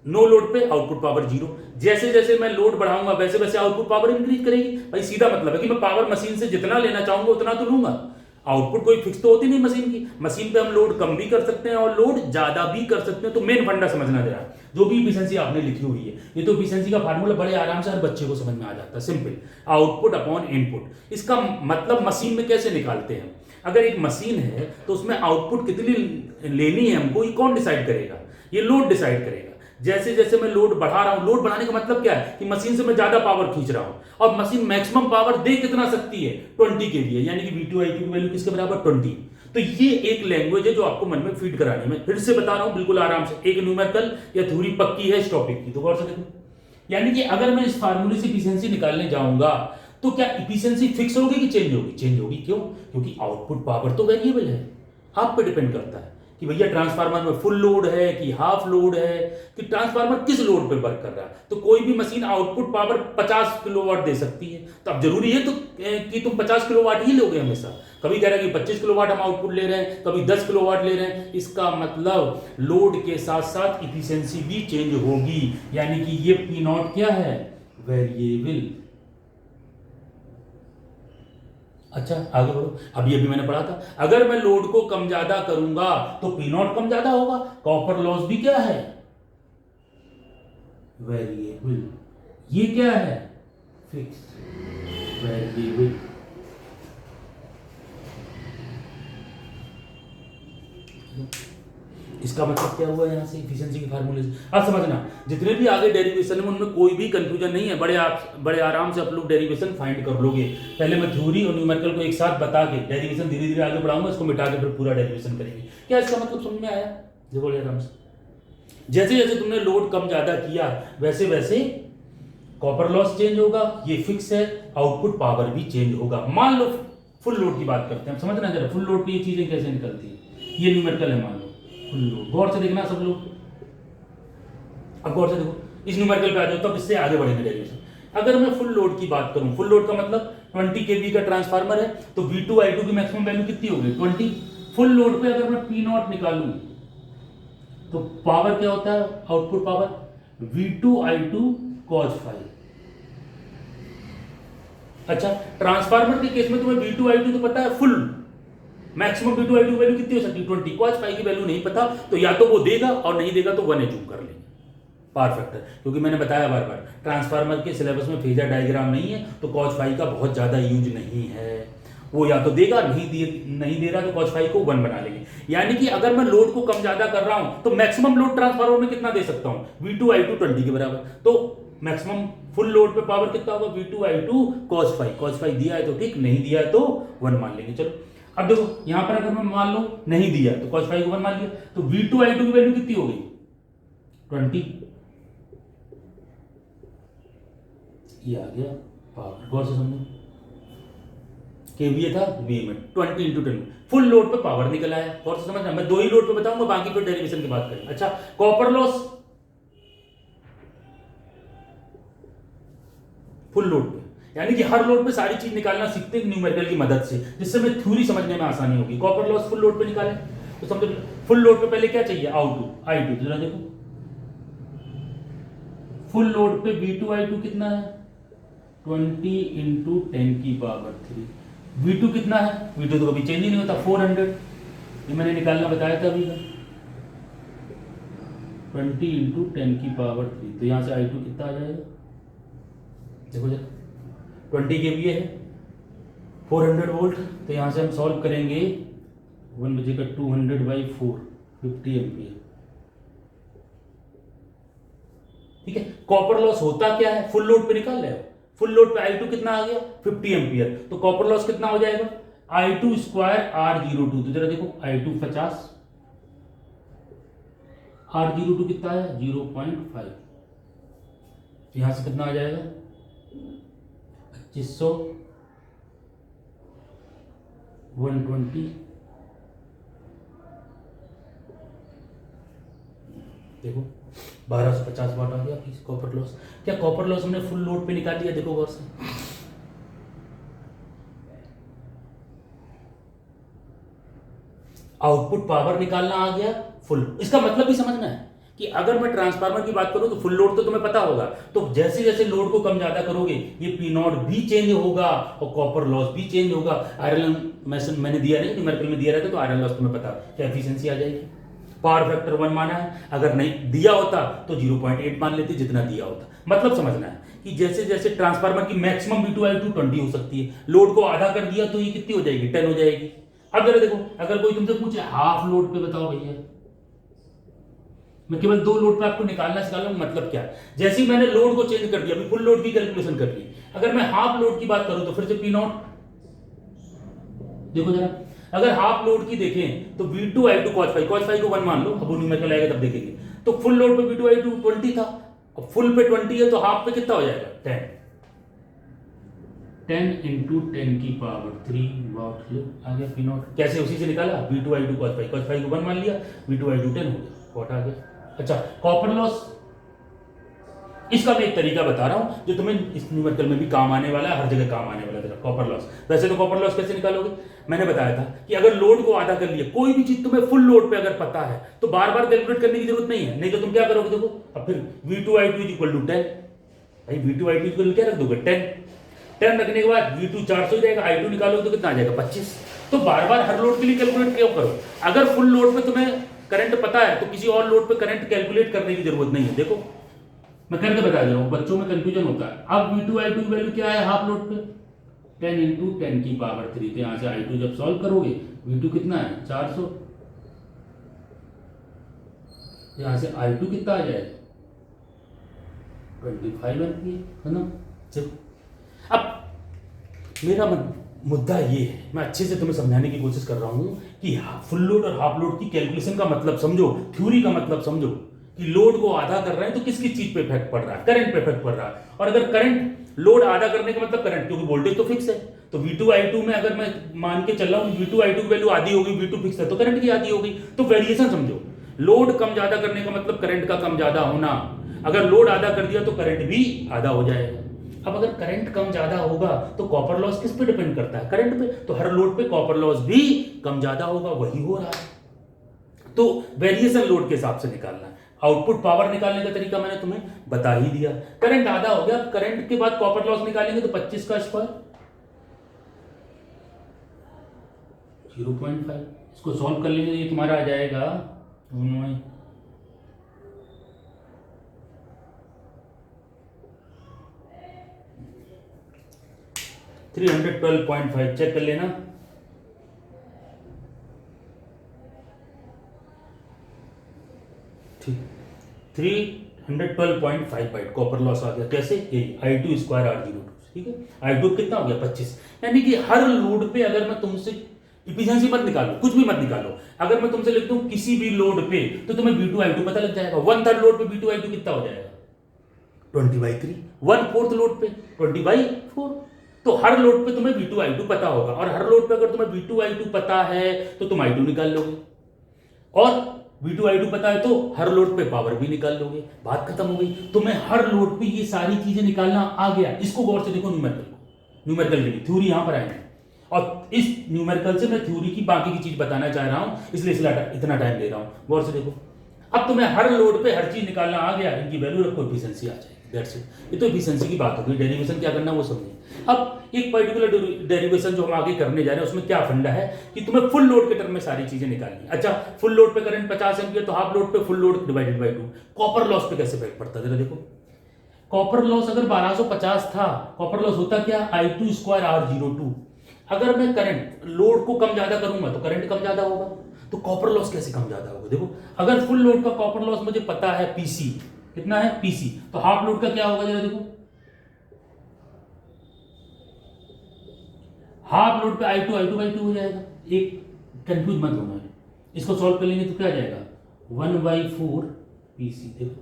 नो लोड पे आउटपुट पावर 0, जैसे जैसे मैं लोड बढ़ाऊंगा वैसे वैसे आउटपुट पावर इंक्रीज करेगी। भाई सीधा मतलब है कि मैं पावर मशीन से जितना लेना चाहूंगा उतना तो लूंगा, आउटपुट कोई फिक्स तो होती नहीं मशीन की। मशीन पे हम लोड कम भी कर सकते हैं और लोड ज्यादा भी कर सकते हैं। तो मेन फंडा समझना जरा, जो भी एफिशिएंसी आपने लिखी हुई है, ये तो एफिशिएंसी का फार्मूला बड़े आराम से हर बच्चे को समझ में आ जाता है, सिंपल, आउटपुट अपॉन इनपुट। इसका मतलब मशीन में कैसे निकालते हैं, अगर एक मशीन है तो उसमें आउटपुट कितनी लेनी है हमको, ये कौन डिसाइड करेगा, ये लोड डिसाइड करेगा। जैसे जैसे मैं लोड बढ़ा रहा हूं, लोड बढ़ाने का मतलब क्या है कि मशीन से मैं ज्यादा पावर खींच रहा हूं, और मशीन मैक्सिमम पावर दे कितना सकती है 20 के लिए, यानी कि V2 I2 की वैल्यू किसके बराबर 20। तो ये एक लैंग्वेज है जो आपको मन में फीड करानी है। मैं फिर से बता रहा हूं बिल्कुल आराम से, एक न्यूमेरिकल या थ्योरी पक्की है इस टॉपिक की, तो गौर से देखो। यानी कि अगर मैं इस फार्मूले से एफिशिएंसी निकालने जाऊंगा तो क्या एफिशिएंसी फिक्स होगी कि चेंज होगी, चेंज होगी। क्यों, क्योंकि आउटपुट पावर तो वेरिएबल है, आप पे डिपेंड करता है कि भैया ट्रांसफार्मर में फुल लोड है कि हाफ लोड है, कि ट्रांसफार्मर किस लोड पे वर्क कर रहा है। तो कोई भी मशीन आउटपुट पावर 50 किलोवाट दे सकती है, तो अब जरूरी है तो कि तुम 50 किलोवाट ही लोगे हमेशा। कभी कह रहा है कि 25 किलोवाट हम आउटपुट ले रहे हैं, कभी 10 किलोवाट ले रहे हैं। इसका मतलब लोड के साथ साथ इफिशियंसी भी चेंज होगी, यानी कि ये पी नॉट क्या है, वेरिएबल। अच्छा आगे बढ़ो, अभी अभी मैंने पढ़ा था अगर मैं लोड को कम ज्यादा करूंगा तो पी नॉट कम ज्यादा होगा। कॉपर लॉस भी क्या है, वेरिएबल। ये क्या है, फिक्स वेरिएबल। इसका मतलब क्या हुआ यहाँ से इफिशिएंसी के फार्मूले से। अब समझना, जितने भी आगे डेरिवेशन है उनमें कोई भी कंफ्यूजन नहीं है, बड़े आराम से आप लोग डेरिवेशन फाइंड कर लोगे। पहले मैं थ्योरी और न्यूमेरिकल को एक साथ बता के डेरिवेशन धीरे धीरे आगे बढ़ाऊंगा, इसको मिटा के फिर पूरा डेरिवेशन करेंगे। क्या इसका मतलब समझ में आया? देखो बड़े आराम से, जैसे जैसे तुमने लोड कम ज्यादा किया वैसे वैसे कॉपर लॉस चेंज होगा, ये फिक्स है। आउटपुट पावर भी चेंज होगा। मान लो फुल लोड की बात करते हैं, समझना जरा फुल लोड पे ये चीजें कैसे निकलती है। ये न्यूमेरिकल है, मान लो फुल लोड, गौर से देखना सब लोग। अब गौर से देखो, इस न्यूमेरिकल पे आ जाओ, तब इससे आगे बढ़ेंगे डेरिवेशन। अगर मैं फुल लोड की बात करूं, फुल लोड का मतलब 20 kV का ट्रांसफार्मर है, तो V2 I2 की मैक्सिमम वैल्यू कितनी होगी? 20। फुल लोड पे अगर मैं P0 निकालूं तो पावर क्या होता है? Output power V2 I2 cos phi। अच्छा, ट्रांसफार्मर के केस में तुम्हें V2 I2 तो पता है, full maximum V2 I2 value कितनी हो सकती है? 20। cos phi की वैल्यू नहीं पता, तो या तो वो देगा और नहीं देगा तो 1 एज्यूम कर लेंगे पावर फैक्टर। क्योंकि मैंने बताया बार बार, ट्रांसफार्मर के सिलेबस में फेजर डायग्राम नहीं है, तो cos phi का बहुत ज्यादा यूज नहीं है। वो या तो देगा, नहीं दे रहा तो cos phi को 1 बना लेंगे। यानी कि अगर मैं लोड को कम ज्यादा कर रहा हूं तो मैक्सिमम लोड ट्रांसफार्मर में कितना दे सकता हूं? V2 I2 20 के बराबर। तो मैक्सिमम फुल लोड पे पावर कितना होगा? V2 I2 cos phi। cos phi दिया है तो ठीक, नहीं दिया है तो 1 मान लेंगे। चलो अब देखो, यहां पर अगर मैं मान लो नहीं दिया तो cos phi को 1 मान लिया, तो V2 I2 की वैल्यू कितनी हो गई? 20। ये आ गया पावर। गौर से समझो, केवीए था वी में 20 इंटू 10, फुल लोड पे पावर निकल आया। गौर से समझना, मैं 2 ही लोड पे बताऊंगा, बाकी पे डेरिवेशन की बात करें। अच्छा, कॉपर लॉस फुल लोड पे, यानी कि हर लोड पे सारी चीज निकालना सीखते हैं न्यूमेरिकल की मदद से, जिससे मैं थ्योरी समझने में आसानी होगी। कॉपर लॉस फुल लोड पे निकाले तो समझो, फुल लोड पे पहले क्या चाहिए? I2। जरा देखो, फुल लोड पे V2 I2 कितना है? 20 इंटू 10 की पावर 3। V2 कितना है? V2 तो कभी चेंज ही नहीं होता, 400। ये मैंने निकालना बताया था अभी का। 20 इंटू 10 की पावर 3, तो यहां से I2 कितना आ जाएगा? देखो जरा, 20 kVA है, 400 वोल्ट, तो यहां से हम सॉल्व करेंगे 1 बजेगा 200/4, 50 एम्पियर। ठीक है, कॉपर लॉस होता क्या है? फुल लोड पे निकाल रहे हो, फुल लोड पे I2 कितना आ गया? 50 एम्पियर। तो कॉपर लॉस कितना हो जाएगा? I2 square R02। तो जरा देखो, I2 50, R02 कितना है? 0.5। यहां से कितना आ जाएगा? 2500, 120। देखो 1250 वाट आ गया कॉपर लॉस। क्या कॉपर लॉस हमने फुल लोड पे निकाल लिया? देखो गौर से, आउटपुट पावर निकालना आ गया फुल। इसका मतलब भी समझना है कि अगर मैं ट्रांसफार्मर की बात करूं तो फुल लोड तो तुम्हें पता होगा, तो जैसे जैसे लोड को कम ज्यादा करोगे ये P0 भी चेंज होगा और कॉपर लॉस भी चेंज होगा। आयरन मैंने दिया नहीं, न्यूमेरिकल में दिया रहता तो आयरन लॉस तुम्हें पता क्या एफिशिएंसी आ जाएगी। पावर फैक्टर 1 माना है, अगर नहीं दिया होता तो 0.8 मान लेते जितना दिया होता। मतलब समझना है कि जैसे जैसे ट्रांसफार्मर की मैक्सिमम V2 I2 20 हो सकती है, लोड को आधा कर दिया तो ये कितनी हो जाएगी? 10 हो जाएगी। अब जरा देखो, अगर कोई तुमसे पूछे हाफ लोड पे बताओ भैया, मैं केवल 2 लोड पे आपको निकालना सिखा रहा हूं, मतलब क्या? जैसे ही मैंने लोड को चेंज कर दिया, अभी फुल लोड की कैलकुलेशन कर ली, अगर मैं हाफ लोड की बात करूं तो फिर से P0। देखो जरा, अगर हाफ लोड की देखें तो V2 I2 cos phi को 1 मान लो, अब न्यूमेरिकल आएगा तब देखेंगे। तो फुल लोड पे V2 I2 20 था, अब फुल पे 20 है तो हाफ पे कितना हो जाएगा? 10। 10 इंटू 10 की पावर 3 वाट आ गया P0। कैसे? उसी से निकाला, V2 I2 cos phi को 1 मान लिया, V2 I2 10 हो गया, वाट आ गया। अच्छा, कॉपर लॉस, इसका मैं एक तरीका बता रहा हूं जो तुम्हें इस न्यूमेरिकल में भी काम आने वाला है, हर जगह काम आने वाला है। कॉपर लॉस, वैसे तो कॉपर लॉस कैसे निकालोगे? मैंने बताया था कि अगर लोड को आधा कर लिया, कोई भी चीज तुम्हें फुल लोड पे अगर पता है तो बार बार कैलकुलेट करने की जरूरत नहीं है। नहीं तो तुम क्या करोगे? देखो, अब फिर V2 I2 इक्वल टू 10, भाई V2 I2 इक्वल क्या रख दोगे? 10। 10 रखने के बाद V2 400 हो जाएगा, I2 निकालोगे तो कितना आ जाएगा? 25। तो बार बार हर लोड के लिए कैलकुलेट क्यों करो? अगर फुल लोड पे तुम्हें करंट पता है तो किसी और लोड पे करंट कैलकुलेट करने की जरूरत नहीं है। देखो मैं करके बता दे रहा हूं, बच्चों में कंफ्यूजन होता है। अब V2 I2 की वैल्यू क्या है हाफ लोड पे? 10 इंटू 10 की पावर 3। तो यहां से I2 जब सॉल्व करोगे, V2 कितना है? 400। यहाँ से I2 कितना आ जाएगा 25 एम्पीयर, है ना। चलो अब मेरा मुद्दा ये है, मैं अच्छे से तुम्हें समझाने की कोशिश कर रहा हूँ कि फुल लोड और हाफ लोड की कैलकुलेशन का मतलब समझो, थ्योरी का मतलब समझो कि लोड को आधा कर रहे हैं तो किस किस चीज पे इफेक्ट पड़ रहा है, करंट पे इफेक्ट पड़ रहा है। और अगर करंट लोड आधा करने का मतलब करंट, क्योंकि वोल्टेज तो फिक्स है, तो V2 I2 में अगर मैं मान के चल रहा हूँ V2 I2 की वैल्यू आधी होगी, V2 फिक्स है तो करंट की आधी होगी। तो वेरिएशन समझो, लोड कम ज्यादा करने का मतलब करंट का कम ज्यादा होना। अगर लोड आधा कर दिया तो करंट भी आधा हो जाएगा। अब अगर करंट कम ज्यादा होगा तो कॉपर लॉस किस पे डिपेंड करता है, करंट पे। तो हर लोड पे कॉपर लॉस भी कम ज्यादा होगा, वही हो रहा है। तो वेरिएशन लोड के हिसाब से निकालना है। आउटपुट पावर निकालने का तरीका मैंने तुम्हें बता ही दिया। करंट आधा हो गया, करंट के बाद कॉपर लॉस निकालेंगे तो 25 का स्क्वायर 0.5, इसको सॉल्व कर लेंगे तो ये तुम्हारा आ जाएगा 312.5, चेक कर लेना। ठीक, 312.5 कॉपर लॉस आ गया। कैसे? यही I2 स्क्वायर R02, ठीक है। I2 कितना हो गया 25। यानी कि हर लोड पे अगर मैं तुमसे इफिशिएंसी मत निकालो, कुछ भी मत निकालो, अगर मैं तुमसे लिख दूं किसी भी लोड पे तो तुम्हें V2 I2 पता लग जाएगा। 1/3 लोड पे V2 I2 कितना हो जाएगा 20/3, 1/4 लोड पे 20/4। तो हर लोड पे तुम्हें V2 I2 पता होगा, और हर लोड पे अगर तुम्हें V2 I2 पता है तो तुम I2 निकाल लोगे, और V2 I2 पता है तो हर लोड पे पावर भी निकाल लोगे। बात खत्म हो गई। तुम्हें हर लोड पे ये सारी चीजें निकालना आ गया। इसको गौर से देखो, न्यूमेरिकल की थ्योरी यहां पर आएंगे, और इस न्यूमेरिकल से मैं थ्योरी की बाकी की चीज बताना चाह रहा हूं, इसलिए इतना टाइम ले रहा हूं। गौर से देखो, अब तुम्हें हर लोड पे हर चीज निकालना आ गया, इनकी वैल्यू रखो, एफिशिएंसी आ जाएगी। That's it. ये तो एफिशिएंसी की बात होगी। डेरिवेशन क्या करना वो समझिए। अब एक पर्टिकुलर डेरिवेशन जो हम आगे करने जा रहे हैं उसमें क्या फंडा है कि तुम्हें फुल लोड के टर्म में सारी चीजें निकालनी। अच्छा, फुल लोड पे करंट 50 एम्पीयर, तो हाफ लोड पे full load divided by 2। Copper loss पे कैसे इफेक्ट पड़ता है जरा देखो। कॉपर लॉस अगर 1250 था, कॉपर लॉस होता क्या I2 स्क्वायर R02। अगर मैं करंट लोड को कम ज्यादा करूंगा तो करंट कम ज्यादा होगा, तो कॉपर लॉस कैसे कम ज्यादा होगा। देखो, अगर फुल लोड का कॉपर लॉस मुझे पता है PC कितना है, PC, तो हाफ लोड का क्या होगा जरा देखो। हाफ लोड पे I2 हो जाएगा। एक कंफ्यूज मत होना है, इसको सॉल्व कर लेंगे तो क्या आ जाएगा 1/4 PC। देखो,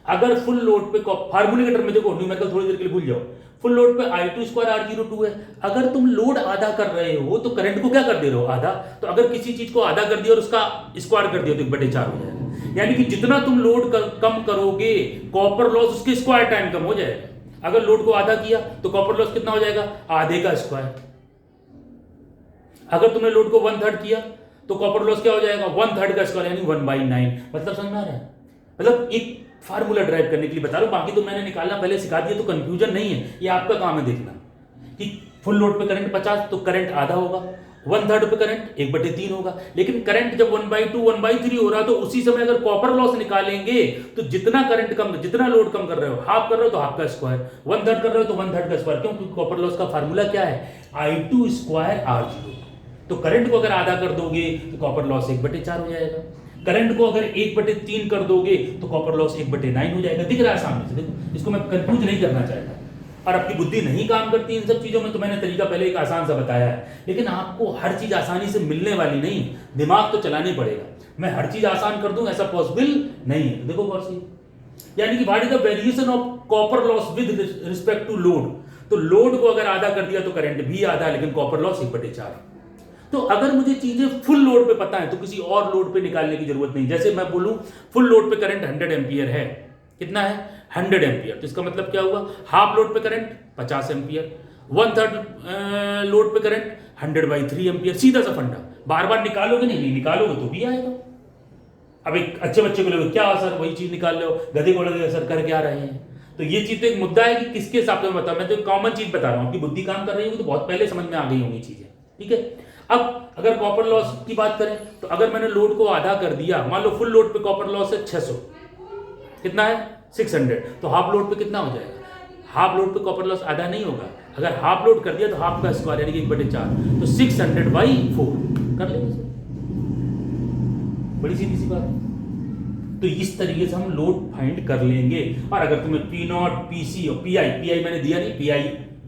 अगर फुल लोड पे फार्मूले के टर्म में देखो, न्यूमेरिकल थोड़ी देर के लिए भूल जाओ। फुल लोड पे I2 स्क्वायर R02 है। अगर तुम लोड आधा कर रहे हो तो करंट को क्या कर दे रहे हो, आधा। तो अगर किसी चीज को आधा कर दिया और उसका स्क्वायर कर दिया तो 1/4 हो जाएगा। यानी कि जितना तुम लोड कम करोगे, कॉपर लॉस उसके स्क्वायर टाइम कम हो जाएगा। अगर लोड को आधा किया तो कॉपर लॉस कितना हो जाएगा, आधे का स्क्वायर। अगर तुमने लोड को 1/3 किया तो कॉपर लॉस क्या हो जाएगा, 1/3 का स्क्वायर, यानी 1/9। मतलब समझ में आ रहा है। मतलब एक फार्मूला ड्राइव करने के लिए बता रहा हूं, बाकी तो मैंने निकालना पहले सिखा दिया, तो कंफ्यूजन नहीं है। ये आपका काम है देखना कि फुल लोड पे करंट 50 तो करंट आधा होगा, 1/3 पे करंट 1/3 होगा। लेकिन करंट जब 1/2 1/3 हो रहा तो उसी समय अगर कॉपर लॉस निकालेंगे तो जितना करंट कम, जितना लोड कम कर रहे हो, हाफ कर रहे हो तो हाफ का स्क्वायर, 1/3 कर रहे हो तो 1/3 का स्क्वायर। क्यों? क्योंकि कॉपर लॉस का फार्मूला क्या है, I2 स्क्वायर R02। तो करंट को अगर आधा कर दोगे तो कॉपर लॉस 1/4 हो जाएगा। करंट को अगर 1/3 कर दोगे तो कॉपर लॉस 1/9 हो जाएगा। दिख रहा है सामने से, देखो, इसको मैं कंफ्यूज नहीं करना चाहता। और आपकी बुद्धि नहीं काम करती इन सब चीजों में, तो मैंने तरीका पहले एक आसान सा बताया है। लेकिन आपको हर चीज आसानी से मिलने वाली नहीं, दिमाग तो चलाना ही पड़ेगा। मैं हर चीज आसान कर दूं ऐसा पॉसिबल नहीं है। देखो गौर से, यानी कि what is the variation of copper loss with respect to load. तो लोड को अगर आधा कर दिया तो करंट भी आधा, लेकिन कॉपर लॉस 1/4। तो अगर मुझे चीजें फुल लोड पे पता है तो किसी और लोड पे निकालने की जरूरत नहीं। जैसे मैं बोलूं फुल लोड पे करंट 100 एम्पियर है, कितना है 100 एम्पियर, तो इसका मतलब क्या हुआ, हाफ लोड पे करंट 50 एम्पियर, 1/3 लोड पे करंट 100/3 एम्पियर। सीधा सा फंडा, बार बार निकालोगे नहीं निकालोगे तो भी आएगा। अब एक अच्छे बच्चे को लोगे क्या सर वही चीज निकाल लो, गधे को लगे सर कर क्या रहे हैं। तो ये चीज तो एक मुद्दा है कि किसके हिसाब से बता, मैं तो कॉमन चीज बता रहा हूं, आपकी बुद्धि काम कर रही होगी तो बहुत पहले समझ में आ गई होंगी चीजें, ठीक है। अब अगर कॉपर लॉस की बात करें तो अगर मैंने लोड को आधा कर दिया, मान लो फुल लोड पे कॉपर लॉस है 600, कितना है 600, तो हाफ लोड पे कितना हो जाएगा, हाफ लोड पे कॉपर लॉस आधा नहीं होगा। अगर हाफ लोड कर दिया तो हाफ का स्क्वायर यानी कि 1/4, तो 600/4 कर लेंगे। बड़ी सीधी सी बात है। तो इस तरीके से हम लोड फाइंड कर लेंगे। और अगर तुम्हें पी नॉट, पीसी और पीआई मैंने दिया नहीं, पीआई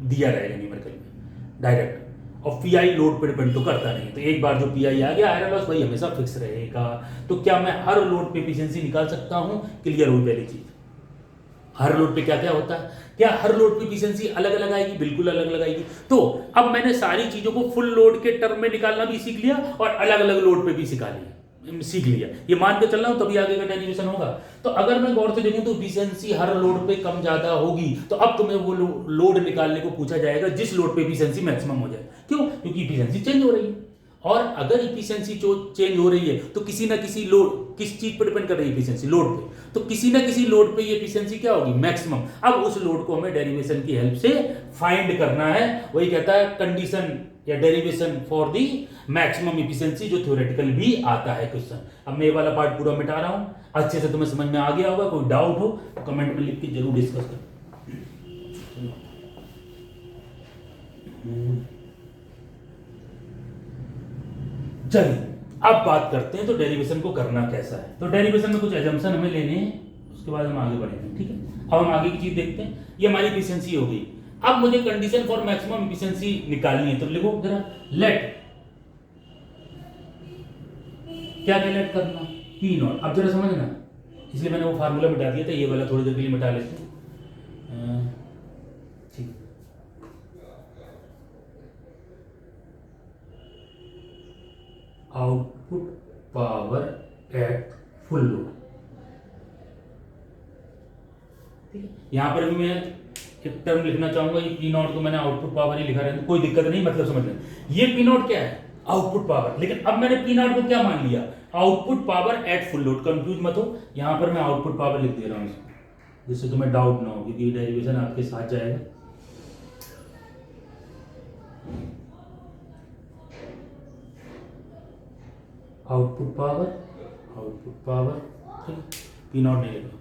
दिया रहेगा न्यूमेरिकल में डायरेक्ट, और पीआई लोड पर डिपेंड तो करता नहीं। तो एक बार जो पीआई आ गया, आयरन लॉस भाई हमेशा फिक्स रहेगा। तो क्या मैं हर लोड पे एफिशिएंसी निकाल सकता हूं? क्लियर हुई पहली चीज। हर लोड पे क्या क्या होता है, क्या हर लोड पे एफिशिएंसी अलग अलग आएगी? बिल्कुल अलग अलग आएगी। तो अब मैंने सारी चीजों को फुल लोड के टर्म में निकालना भी सीख लिया और अलग अलग लोड पे भी सीख लिया। ये मान के चल रहा हूं, तभी आगे का डेरिवेशन होगा। तो अगर मैं गौर से देखूं तो एफिशिएंसी हर लोड पे कम ज्यादा होगी। तो अब तुम्हें वो लोड निकालने को पूछा जाएगा जिस लोड पे एफिशिएंसी मैक्सिमम हो जाए। क्यों? क्योंकि एफिशिएंसी चेंज हो रही है, और अगर इफिशियंसी जो चेंज हो रही है तो किसी ना किसी लोड, किस चीज पर डिपेंड कर रही है इफिशियंसी? लोड पे। तो किसी ना किसी लोड पे ये इफिशियंसी क्या होगी? मैक्सिमम। अब उस लोड को हमें डेरिवेशन की हेल्प से फाइंड करना है। वही कहता है कंडीशन या derivation for the maximum efficiency, जो थ्योरेटिकल भी आता है क्वेश्चन। अब मैं ये वाला पार्ट पूरा मिटा रहा हूं, अच्छे से तुम्हें समझ में आ गया होगा। कोई डाउट हो तो कमेंट में लिख के जरूर डिस्कस कर। चलिए अब बात करते हैं तो डेरिवेशन को करना कैसा है। तो डेरिवेशन में कुछ एजम्पशन हमें लेने हैं, उसके बाद हम आगे बढ़ेंगे। ठीक है, अब हम आगे की चीज देखते हैं। ये हमारी एफिशिएंसी हो गई। अब मुझे कंडीशन फॉर मैक्सिमम एफिशिएंसी निकालनी है। तो लिखो जरा, लेट क्या लेट करना, पी नॉट। अब जरा समझना, इसलिए मैंने वो फार्मूला मिटा दिया था, ये वाला थोड़ी देर के लिए मिटा लेते हैं। ठीक, output power at full load. ठीक है, यहां पर भी मैं एक टर्म लिखना चाहूंगा, ये पी नॉट को मैंने आउटपुट पावर ही लिखा रहता, कोई दिक्कत नहीं, मतलब समझ लें। ये पी नॉट क्या है? Output power. लेकिन अब मैंने पी नॉट को क्या मान लिया? Output power at full load. Confuse मत हो, यहां पर मैं आउटपुट पावर लिख दे रहा हूं जिससे तुम्हें डाउट ना हो, क्योंकि डेरिवेशन आपके साथ जाएगा। आउटपुट पावर, ठीक, पी नॉट नहीं लिखा।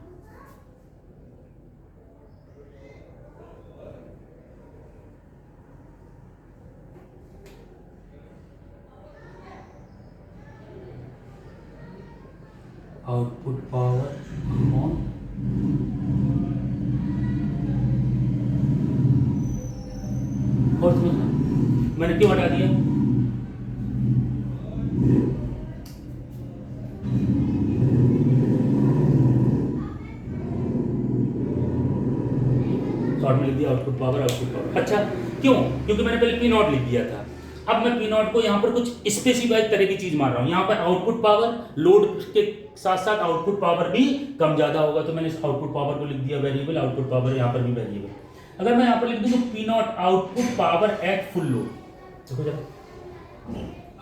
आउटपुट पावर ऑन और समझना मैंने क्यों हटा दिया? शॉर्ट में लिख दिया आउटपुट पावर। अच्छा, क्यों? क्योंकि मैंने पहले पी नॉट लिख दिया था। अब मैं पी नॉट को यहां पर कुछ स्पेसिफाइड तरह की चीज मान रहा हूं। यहां पर आउटपुट पावर लोड के साथ साथ आउटपुट पावर भी कम ज्यादा होगा, तो मैंने इस आउटपुट पावर को लिख दिया वेरिएबल, आउटपुट पावर यहां पर भी वेरिएबल। अगर मैं यहां पर लिख दूं तो P not output power at full load, देखो जरा,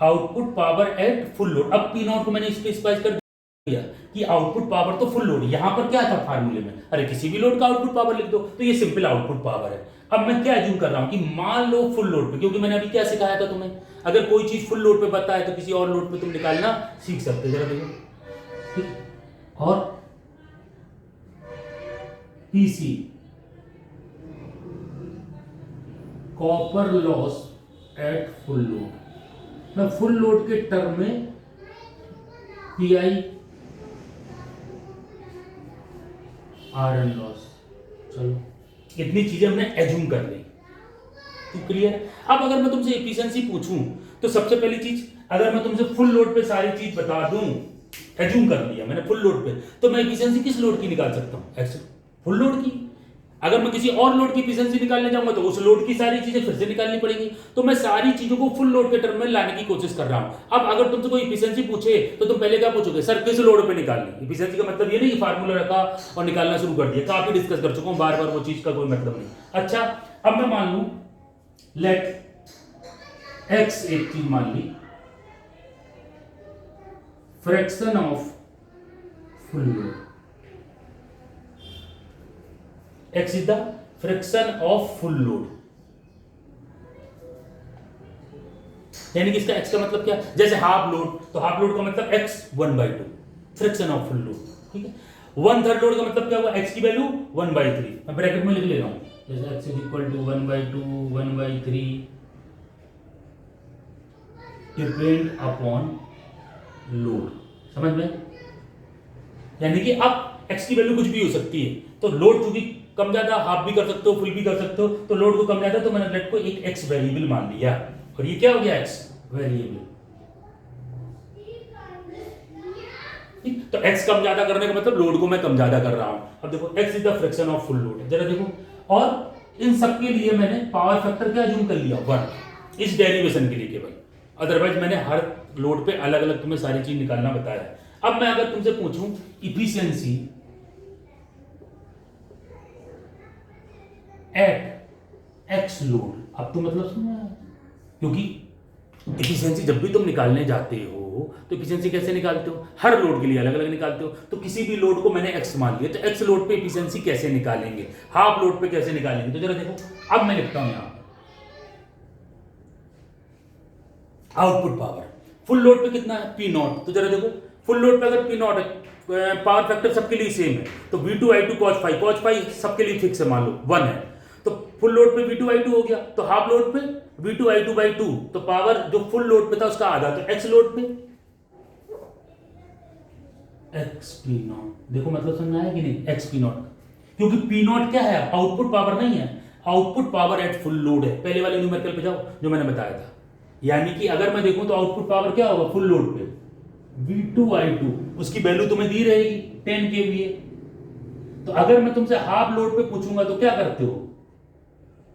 output power at full load. अब पी नॉट को मैंने स्पेसिफाई कर दिया कि आउटपुट पावर तो फुल लोड। यहां पर क्या था फार्मूले में? अरे किसी भी लोड का आउटपुट पावर लिख दो, तो ये सिंपल आउटपुट पावर है। अब मैं क्या एज्यूम कर रहा हूं कि मान लो फुल लोड पे, क्योंकि मैंने अभी क्या सिखाया था तुम्हें, अगर कोई चीज फुल लोड पे पता है तो किसी और लोड पे तुम निकालना सीख सकते हो। जरा देखो, ठीक, और PC copper loss at full load. मैं फुल लोड के टर्म में पीआई आयरन लॉस। चलो, इतनी चीजें हमने एज्यूम कर ली, तो क्लियर। अब अगर मैं तुमसे एफिशिएंसी पूछूं तो सबसे पहली चीज, अगर मैं तुमसे फुल लोड पे सारी चीज बता दूं, एज्यूम कर लिया मैंने फुल लोड पे, तो मैं एफिशिएंसी किस लोड की निकाल सकता हूं? एक्स फुल लोड की। अगर मैं किसी और लोड की एफिशिएंसी निकालने जाऊंगा तो उस लोड की सारी चीजें फिर से निकालनी पड़ेगी। तो मैं सारी चीजों को फुल लोड के टर्म में लाने की कोशिश कर रहा हूं। अब अगर तुमसे कोई एफिशिएंसी पूछे तो तुम पहले क्या पूछोगे? सर किस लोड पे निकालनी? एफिशिएंसी का मतलब ये नहीं कि फार्मूला रखा और निकालना शुरू कर दिया, काफी डिस्कस कर चुका हूं, बार बार वो चीज का कोई मतलब नहीं। अच्छा, अब मैं मान लूं लेट एक्स, एक चीज मान ली, fraction of full load, x is the fraction of full load। यानी कि इसका x का मतलब क्या? जैसे हाफ लोड, तो हाफ लोड का मतलब x 1/2, fraction of full load. ठीक है, 1/3 लोड का मतलब क्या हुआ? x की वैल्यू 1/3। मैं ब्रैकेट में लिख ले रहा हूं, जैसे x is equal to 1/2 1/3 depend upon load. समझ में? यानी कि अब x की वैल्यू कुछ भी हो सकती है, तो लोड चूंकि कम ज्यादा हाफ भी कर सकते हो, फुल भी कर सकते हो, तो लोड को कम ज्यादा, तो मैंने लेट को एक x वेरिएबल मान लिया, और ये क्या हो गया x वेरिएबल। ठीक, तो x कम ज्यादा करने का मतलब लोड को मैं कम ज्यादा कर रहा हूं। अब देखो x is the fraction of full load, जरा देखो, और इन सब के लिए मैंने पावर फैक्टर क्या अज्यूम कर लिया 1, इस डेरिवेशन के लिए केवल, अदरवाइज मैंने हर लोड पे अलग अलग तुम्हें सारी चीज निकालना बताया है। अब मैं अगर तुमसे पूछूं इफिशियंसी एट एक्स लोड, अब तो मतलब समझ, क्योंकि इफिशियंसी जब भी तुम निकालने जाते हो तो इफिशियंसी कैसे निकालते हो, हर लोड के लिए अलग अलग निकालते हो। तो किसी भी लोड को मैंने एक्स मान लिया, तो एक्स लोड पे इफिशियंसी कैसे निकालेंगे, हाफ लोड पे कैसे निकालेंगे, तो जरा देखो, अब मैं लिखता हूं यहां आउटपुट पावर फुल लोड पे कितना है पी नॉट, तो जरा देखो फुल लोड पे अगर पी नॉट है, पावर फैक्टर सबके लिए सेम है, तो V2I2 cos फाइव सबके लिए फिक्स है, मान लो 1 है, तो फुल लोड पे V2I2 हो गया, तो हाफ लोड पे V2I2/2, तो पावर जो फुल लोड पे था उसका आधा, तो एक्स लोड पे एक्स पी नॉट, देखो मतलब समझ आया कि नहीं, एक्स पी नॉट, क्योंकि पी नॉट क्या है, आउटपुट पावर नहीं है, output power at full load है। पहले वाले न्यूमेरिकल पे जाओ जो मैंने बताया था, यानी कि अगर मैं देखूं तो आउटपुट पावर क्या होगा फुल लोड पे V2I2, उसकी वैल्यू तुम्हें दी रहेगी 10 kVA। तो अगर मैं तुमसे हाफ लोड पे पूछूंगा तो क्या करते हो,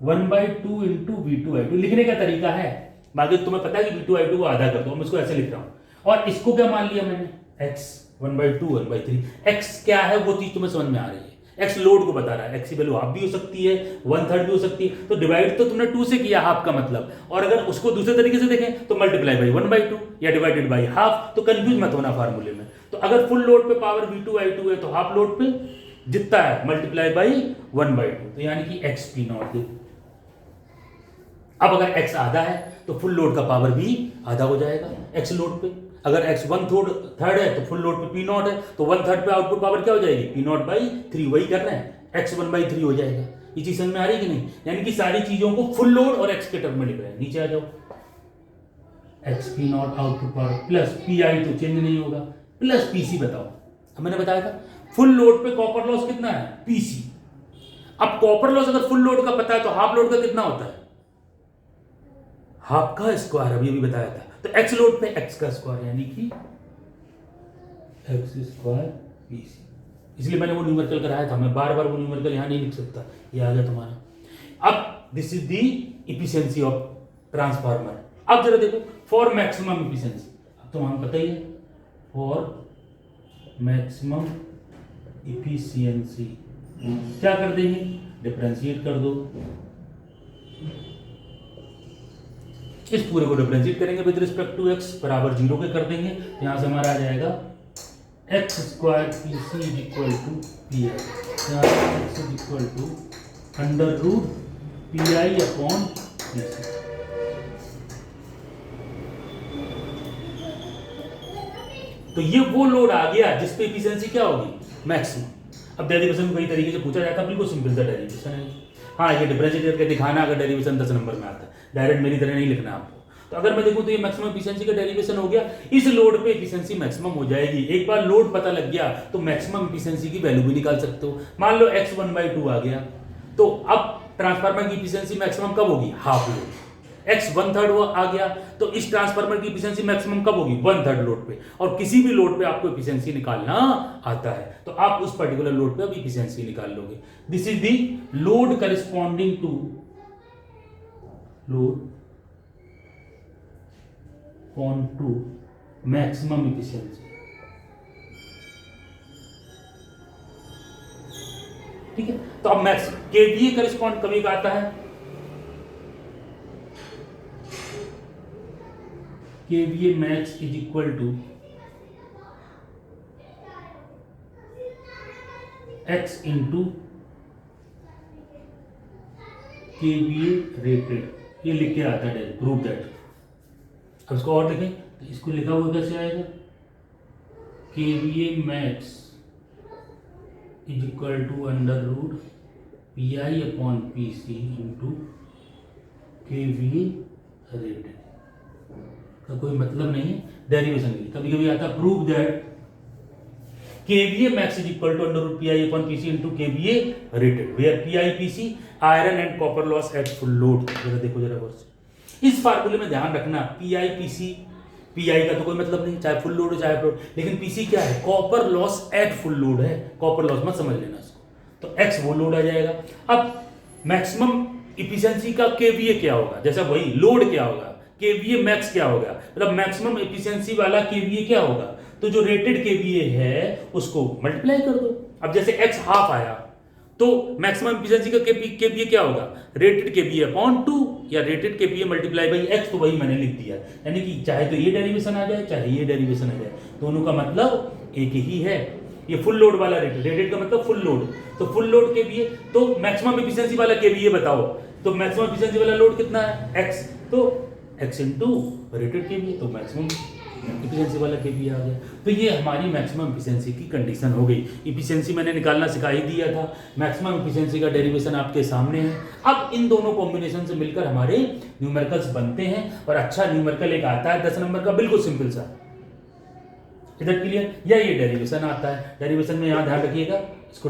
1/2 इंटू V2I2 लिखने का तरीका है, बाकी तुम्हें पता है कि V2I2 को आधा कर दो, मैं इसको ऐसे लिख रहा हूं, और इसको क्या मान लिया मैंने x 1/2 1/3, x क्या है वो चीज तुम्हें समझ में आ रही है, x लोड को बता रहा है, x की वैल्यू हाफ भी हो सकती है 1/3 भी हो सकती है, तो डिवाइड तो तुमने 2 से किया हाफ का मतलब, और अगर उसको दूसरे तरीके से देखें तो मल्टीप्लाई बाई 1/2 या डिवाइडेड बाई हाफ, तो कंफ्यूज मत होना फार्मूले में। तो अगर फुल लोड पे पावर V2I2 है तो हाफ लोड पे जितना है मल्टीप्लाई बाई 1/2, तो यानी कि x पी नॉट। अब अगर x आधा है तो फुल लोड का पावर भी आधा हो जाएगा x लोड पे, अगर x 1/3 है तो फुल लोड पे पी नॉट है, तो 1/3 पे आउटपुट पावर क्या हो जाएगी पी नॉट बाई 3, वही कर रहे हैं, x 1/3 हो जाएगा। ये चीज समझ में आ रही है कि नहीं, यानी कि सारी चीजों को फुल लोड और x के टर्म में लिख रहे हैं। नीचे आ जाओ, x P not output power plus P आई तो चेंज नहीं होगा, प्लस पीसी बताओ, अब मैंने बताया था फुल लोड पे कॉपर लॉस कितना है पीसी। अब कॉपर लॉस अगर फुल लोड का पता है तो हाफ लोड का कितना होता है, हाफ का स्क्वायर, अभी भी बताया था, तो एक्स लोड पे एक्स का स्क्वायर, यानी कि एक्स स्क्वायर पीसी, इसलिए मैंने वो न्यूमेरिकल कराया था, मैं बार बार वो न्यूमेरिकल यहां नहीं लिख सकता, ये आ गया तुम्हारा। अब this is the efficiency of transformer. अब जरा देखो फॉर मैक्सिमम इफिशियंसी, अब तो हमें पता ही है, फॉर मैक्सिमम इफिशियंसी क्या कर देंगे, डिफरेंशिएट कर दो, इस पूरे को डिफरेंशिएट करेंगे विद रिस्पेक्ट टू x बराबर 0 के कर देंगे, यहां से हमारा आ जाएगा x square P C is equal to P I, x is equal to under root P I upon P C. तो ये वो लोड आ गया जिस पे एफिशिएंसी क्या होगी मैक्सिमम। अब डेरिवेशन कई तरीके से पूछा जाता है, बिल्कुल सिंपल सा डेरिवेशन है, हाँ ये डिफरेंशिएट करके दिखाना अगर डेरिवेशन 10 नंबर में आता है, डायरेक्ट मेरी तरह नहीं लिखना आपको। तो अगर मैं देखूं तो ये मैक्सिमम एफिशिएंसी का डेरिवेशन हो गया, इस लोड पे एफिशिएंसी मैक्सिमम हो जाएगी। एक बार लोड पता लग गया तो मैक्सिमम एफिशिएंसी की वैल्यू भी निकाल सकते हो। मान लो x 1/2 आ गया, तो अब ट्रांसफार्मर की एफिशिएंसी मैक्सिमम कब होगी, हाफ लोड। x 1/3 वो आ गया, तो इस ट्रांसफार्मर की एफिशिएंसी मैक्सिमम कब होगी 1/3 लोड पे, और किसी भी लोड पे आपको एफिशिएंसी निकालना आता है तो आप उस पर्टिकुलर लोड पे अब एफिशिएंसी निकाल लोगे। This is the load corresponding to load on to maximum efficiency. ठीक है, तो अब मैक्स केवीए करिस्पॉन्ड कभी का आता है, KVA max is equal to x into KVA rated, ये लिख के आता है प्रूव दैट। अब इसको और लिखें तो इसको लिखा हुआ कैसे आएगा, KVA max is equal to under root P I upon P C into KVA rated. का कोई मतलब नहीं है डेरिवेशन की, कभी कभी आता prove that KVA max is equal to under root PI upon PC into KVA rated, where PI PC iron and copper loss at full load। जरा देखो जरा वर्ष, इस फार्मूले में ध्यान रखना, PI PC, PI का तो कोई मतलब नहीं, चाहे फुल लोड हो चाहे लोड, लेकिन PC क्या है, copper loss at full load है, कॉपर लॉस मत समझ लेना इसको, तो X वो लोड आ जाएगा। अब मैक्सिमम इफिशिएंसी का KVA क्या होगा, जैसा वही लोड क्या होगा, KVA मैक्स क्या होगा, मतलब मैक्सिमम एफिशिएंसी वाला KVA क्या होगा, तो जो रेटेड KVA है उसको मल्टीप्लाई कर दो। अब जैसे x हाफ आया तो मैक्सिमम एफिशिएंसी का KVA क्या होगा, रेटेड KVA अपॉन 2 या rated KVA multiply by x, तो वही मैंने लिख दिया, यानी कि चाहे तो ये डेरिवेशन आ जाए चाहे ये डेरिवेशन आ जाए, दोनों का मतलब एक ही है। ये फुल लोड वाला रेटेड का मतलब फुल लोड, तो फुल लोड KVA, तो मैक्सिमम एफिशिएंसी वाला KVA बताओ, तो मैक्सिमम एफिशिएंसी वाला लोड कितना है x, तो x इंटू रेटेड KVA, तो मैक्सिमम इफिशिएंसी वाला KVA आ गया। तो ये हमारी मैक्सिमम इफिशिएंसी की कंडीशन हो गई। इफिशिएंसी मैंने निकालना सिखा ही दिया था, मैक्सिमम इफिशिएंसी का डेरिवेशन आपके सामने है। अब इन दोनों कॉम्बिनेशन से मिलकर हमारे न्यूमेरिकल्स बनते हैं, और अच्छा न्यूमेरिकल एक आता है 10 नंबर का, बिल्कुल सिंपल सा, इधर क्लियर, या ये डेरिवेशन आता है। डेरिवेशन में यहाँ ध्यान रखिएगा, इसको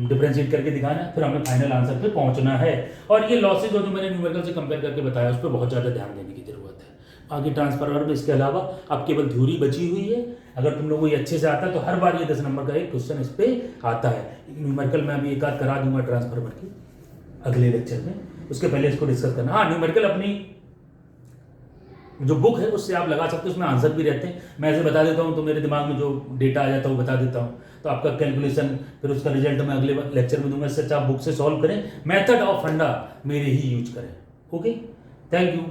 डिफरेंशिएट करके दिखाना है, फिर हमें फाइनल आंसर पे पहुंचना है। और ये लॉसेज जो मैंने न्यूमेरिकल से कंपेयर करके बताया, उस पर बहुत ज़्यादा ध्यान देने की जरूरत है। आगे ट्रांसफार्मर में इसके अलावा अब केवल थ्योरी बची हुई है। अगर तुम लोगों को ये अच्छे से आता है तो हर बार ये 10 नंबर का एक क्वेश्चन इस पे आता है। न्यूमेरिकल में अभी एक आध करा दूंगा ट्रांसफार्मर की अगले लेक्चर में, उसके पहले इसको डिस्कस करना। हाँ, न्यूमेरिकल अपनी जो बुक है उससे आप लगा सकते हो, उसमें आंसर भी रहते हैं। मैं ऐसे बता देता हूँ तो मेरे दिमाग में जो डेटा आ जाता है वो बता देता हूँ, तो आपका कैलकुलेशन फिर उसका रिजल्ट मैं अगले लेक्चर में दूंगा। इससे अच्छा आप बुक से सॉल्व करें, मेथड ऑफ फंडा मेरे ही यूज करें। Okay, thank you.